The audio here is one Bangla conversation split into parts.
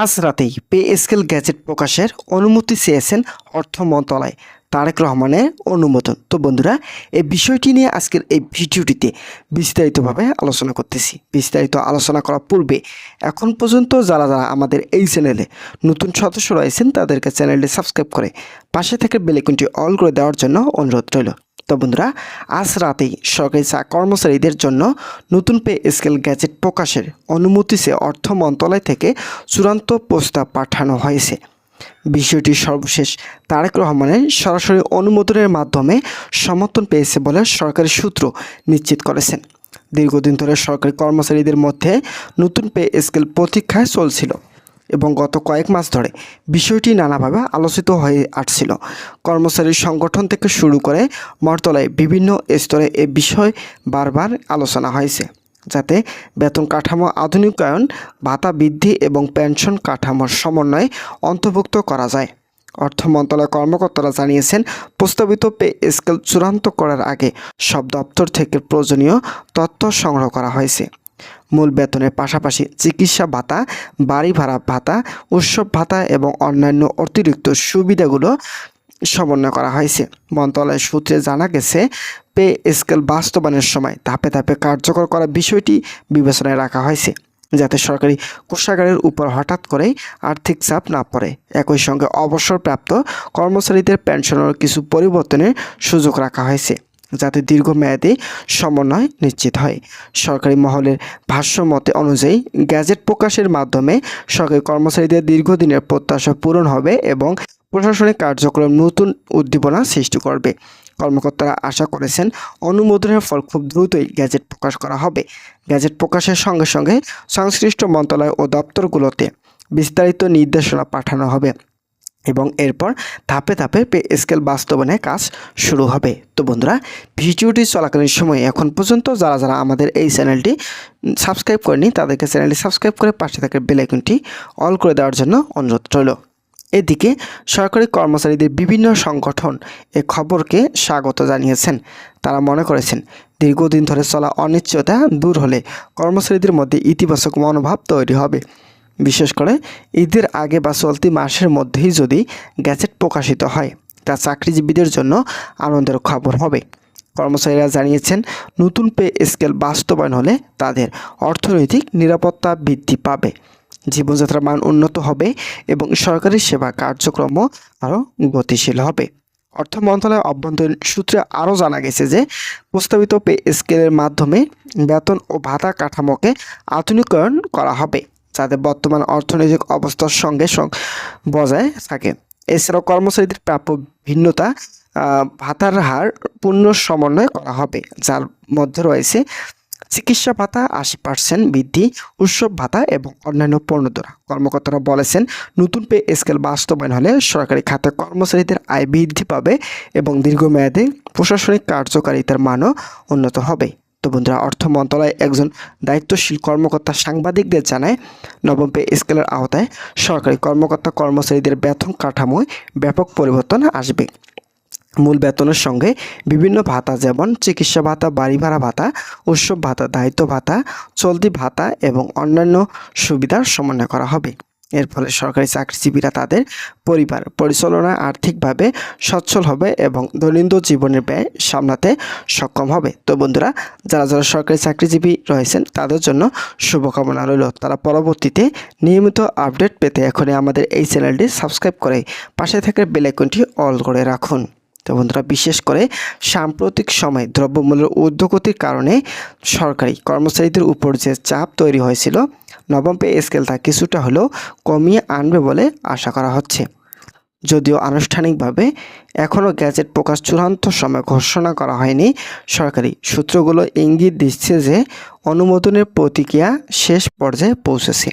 আজ রাতেই পে স্কেল গ্যাজেট প্রকাশের অনুমতি চেয়েছেন অর্থ মন্ত্রণালয়। তারেক রহমানের অনুমোদন। তো বন্ধুরা, এই বিষয়টি নিয়ে আজকের এই ভিডিওটিতে বিস্তারিতভাবে আলোচনা করতেছি। বিস্তারিত আলোচনা করার পূর্বে এখন পর্যন্ত যারা আমাদের এই চ্যানেলে নতুন সদস্য রয়েছেন তাদেরকে চ্যানেলটি সাবস্ক্রাইব করে পাশে থেকে বেল আইকনটি অল করে দেওয়ার জন্য অনুরোধ রইল। তো বন্ধুরা, আজ রাতেই সরকারি কর্মচারীদের জন্য নতুন পে স্কেল গ্যাজেট প্রকাশের অনুমতি চেয়ে অর্থ মন্ত্রণালয় থেকে চূড়ান্ত প্রস্তাব পাঠানো হয়েছে। বিষয়টি সর্বশেষ তারেক রহমানের সরাসরি অনুমোদনের মাধ্যমে সমর্থন পেয়েছে বলে সরকারি সূত্র নিশ্চিত করেছেন। দীর্ঘদিন ধরে সরকারি কর্মচারীদের মধ্যে নতুন পে স্কেল প্রতীক্ষায় চলছিল এবং গত কয়েক মাস ধরে বিষয়টি নানাভাবে আলোচিত হয়ে আসছিল। কর্মচারী সংগঠন থেকে শুরু করে মন্ত্রণালয়ে বিভিন্ন স্তরে এ বিষয় বারবার আলোচনা হয়েছে, যাতে বেতন কাঠামো আধুনিকায়ন, ভাতা বৃদ্ধি এবং পেনশন কাঠামোর সমন্বয়ে অন্তর্ভুক্ত করা যায়। অর্থ মন্ত্রণালয়ের কর্মকর্তারা জানিয়েছেন, প্রস্তাবিত পে স্কেল চূড়ান্ত করার আগে সব দপ্তর থেকে প্রয়োজনীয় তথ্য সংগ্রহ করা হয়েছে। মূল বেতনের পাশাপাশি চিকিৎসা ভাতা, বাড়ি ভাড়া ভাতা, উৎসব ভাতা এবং অন্যান্য অতিরিক্ত সুবিধাগুলো সমন্বয় করা হয়েছে। মন্ত্রণালয়ের সূত্রে জানা গেছে, পে স্কেল বাস্তবায়নের সময় ধাপে ধাপে কার্যকর করার বিষয়টি বিবেচনায় রাখা হয়েছে, যাতে সরকারি কোষাগারের উপর হঠাৎ করেই আর্থিক চাপ না পড়ে। একই সঙ্গে অবসরপ্রাপ্ত কর্মচারীদের পেনশনের কিছু পরিবর্তনের সুযোগ রাখা হয়েছে, যাতে দীর্ঘমেয়াদী সমন্বয় নিশ্চিত হয়। সরকারি মহলের ভাষ্যমতে অনুযায়ী গ্যাজেট প্রকাশের মাধ্যমে সরকারি কর্মচারীদের দীর্ঘদিনের প্রত্যাশা পূরণ হবে এবং প্রশাসনিক কার্যক্রম নতুন উদ্দীপনা সৃষ্টি করবে। কর্মকর্তারা আশা করেছেন, অনুমোদনের ফল খুব দ্রুতই গ্যাজেট প্রকাশ করা হবে। গ্যাজেট প্রকাশের সঙ্গে সঙ্গে সংশ্লিষ্ট মন্ত্রণালয় ও দপ্তরগুলোতে বিস্তারিত নির্দেশনা পাঠানো হবে এবং এরপর ধাপে ধাপে পে স্কেল বাস্তবায়নের কাজ শুরু হবে। তো বন্ধুরা, ভিডিওটি চলাকালীন সময়ে এখন পর্যন্ত যারা আমাদের এই চ্যানেলটি সাবস্ক্রাইব করেনি তাদেরকে চ্যানেলটি সাবস্ক্রাইব করে পাশে থাকা বেল আইকনটি অল করে দেওয়ার জন্য অনুরোধ রইল। এদিকে সরকারি কর্মচারীদের বিভিন্ন সংগঠন এ খবরকে স্বাগত জানিয়েছেন। তারা মনে করেছেন, দীর্ঘদিন ধরে চলা অনিশ্চয়তা দূর হলে কর্মচারীদের মধ্যে ইতিবাচক মনোভাব তৈরি হবে। বিশেষ করে ঈদের আগে বা চলতি মাসের মধ্যেই যদি গ্যাজেট প্রকাশিত হয়, তা চাকরিজীবীদের জন্য আনন্দের খবর হবে। কর্মচারীরা জানিয়েছেন, নতুন পে স্কেল বাস্তবায়ন হলে তাদের অর্থনৈতিক নিরাপত্তা বৃদ্ধি পাবে, জীবনযাত্রার মান উন্নত হবে এবং সরকারি সেবা কার্যক্রমও আরও গতিশীল হবে। অর্থ মন্ত্রণালয়ের অভ্যন্তরীণ সূত্রে আরও জানা গেছে যে, প্রস্তাবিত পে স্কেলের মাধ্যমে বেতন ও ভাতা কাঠামোকে আধুনিকায়ন করা হবে, যাতে বর্তমান অর্থনৈতিক অবস্থার সঙ্গে বজায় থাকে। এছাড়াও কর্মচারীদের প্রাপ্য ভিন্নতা ভাতার হার পূর্ণ সমন্বয় করা হবে, যার মধ্যে রয়েছে চিকিৎসা ভাতা 80% বৃদ্ধি, উৎসব ভাতা এবং অন্যান্য পণ্যদ্রব্য। কর্মকর্তারা বলেছেন, নতুন পে স্কেল বাস্তবায়ন হলে সরকারি খাতে কর্মচারীদের আয় বৃদ্ধি পাবে এবং দীর্ঘমেয়াদে প্রশাসনিক কার্যকারিতার মানও উন্নত হবে। তো বন্ধুরা, অর্থ মন্ত্রণালয়ের একজন দায়িত্বশীল কর্মকর্তা সাংবাদিকদের জানায়, নবম পে স্কেলের আওতায় সরকারি কর্মচারীদের বেতন কাঠামোয় ব্যাপক পরিবর্তন আসবে। মূল বেতনের সঙ্গে বিভিন্ন ভাতা, যেমন চিকিৎসা ভাতা, বাড়ি ভাড়া ভাতা, উৎসব ভাতা, দায়িত্ব ভাতা, চলতি ভাতা এবং অন্যান্য সুবিধার সমন্বয় করা হবে। এর ফলে সরকারি চাকরিজীবীরা তাদের পরিবার পরিচালনা আর্থিকভাবে সচ্ছল হবে এবং দৈনন্দিন জীবনের ব্যয় সামলাতে সক্ষম হবে। তো বন্ধুরা, যারা সরকারি চাকরিজীবী রয়েছেন তাদের জন্য শুভকামনা রইল। তারা পরবর্তীতে নিয়মিত আপডেট পেতে এখনই আমাদের এই চ্যানেলটি সাবস্ক্রাইব করে পাশে থাকা বেল আইকনটি অল করে রাখুন। তো বন্ধুরা, বিশেষ করে সাম্প্রতিক সময়ে দ্রব্যমূল্যের ঊর্ধ্বগতির কারণে সরকারি কর্মচারীদের উপর যে চাপ তৈরি হয়েছিল, নবম পে স্কেল তা কিছুটা হলেও কমিয়ে আনবে বলে আশা করা হচ্ছে। যদিও আনুষ্ঠানিকভাবে এখনও গ্যাজেট প্রকাশ চূড়ান্ত সময় ঘোষণা করা হয়নি, সরকারি সূত্রগুলো ইঙ্গিত দিচ্ছে যে অনুমোদনের প্রক্রিয়া শেষ পর্যায়ে পৌঁছেছে।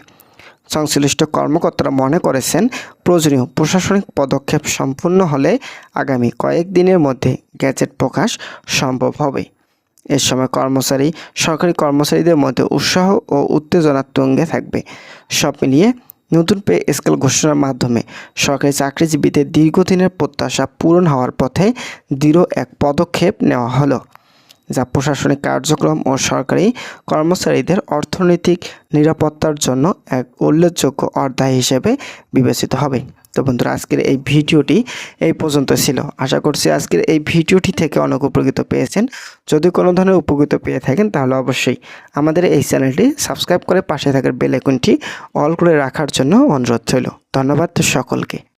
সংশ্লিষ্ট কর্মকর্তারা মনে করেছেন, প্রয়োজনীয় প্রশাসনিক পদক্ষেপ সম্পূর্ণ হলে আগামী কয়েকদিনের মধ্যে গ্যাজেট প্রকাশ সম্ভব হবে। এর সময় সরকারি কর্মচারীদের মধ্যে উৎসাহ ও উত্তেজনার তুঙ্গে থাকবে। সব মিলিয়ে নতুন পে স্কেল ঘোষণার মাধ্যমে সরকারি চাকরিজীবীদের দীর্ঘদিনের প্রত্যাশা পূরণ হওয়ার পথে দৃঢ় এক পদক্ষেপ নেওয়া হলো। যা প্রশাসনিক কার্যক্রম ও সরকারি কর্মচারীদের অর্থনৈতিক নিরাপত্তার জন্য এক উল্লেখযোগ্য অধ্যায় হিসেবে বিবেচিত হবে। তো বন্ধুরা, আজকের এই ভিডিওটি এই পর্যন্ত ছিল। আশা করছি আজকের এই ভিডিওটি থেকে অনেক উপকৃত পেয়েছেন। যদি কোনো ধরনের উপকৃত পেয়ে থাকেন তাহলে অবশ্যই আমাদের এই চ্যানেলটি সাবস্ক্রাইব করে পাশে থাকার বেল আইকনটি অল করে রাখার জন্য অনুরোধ রইল। ধন্যবাদ সকলকে।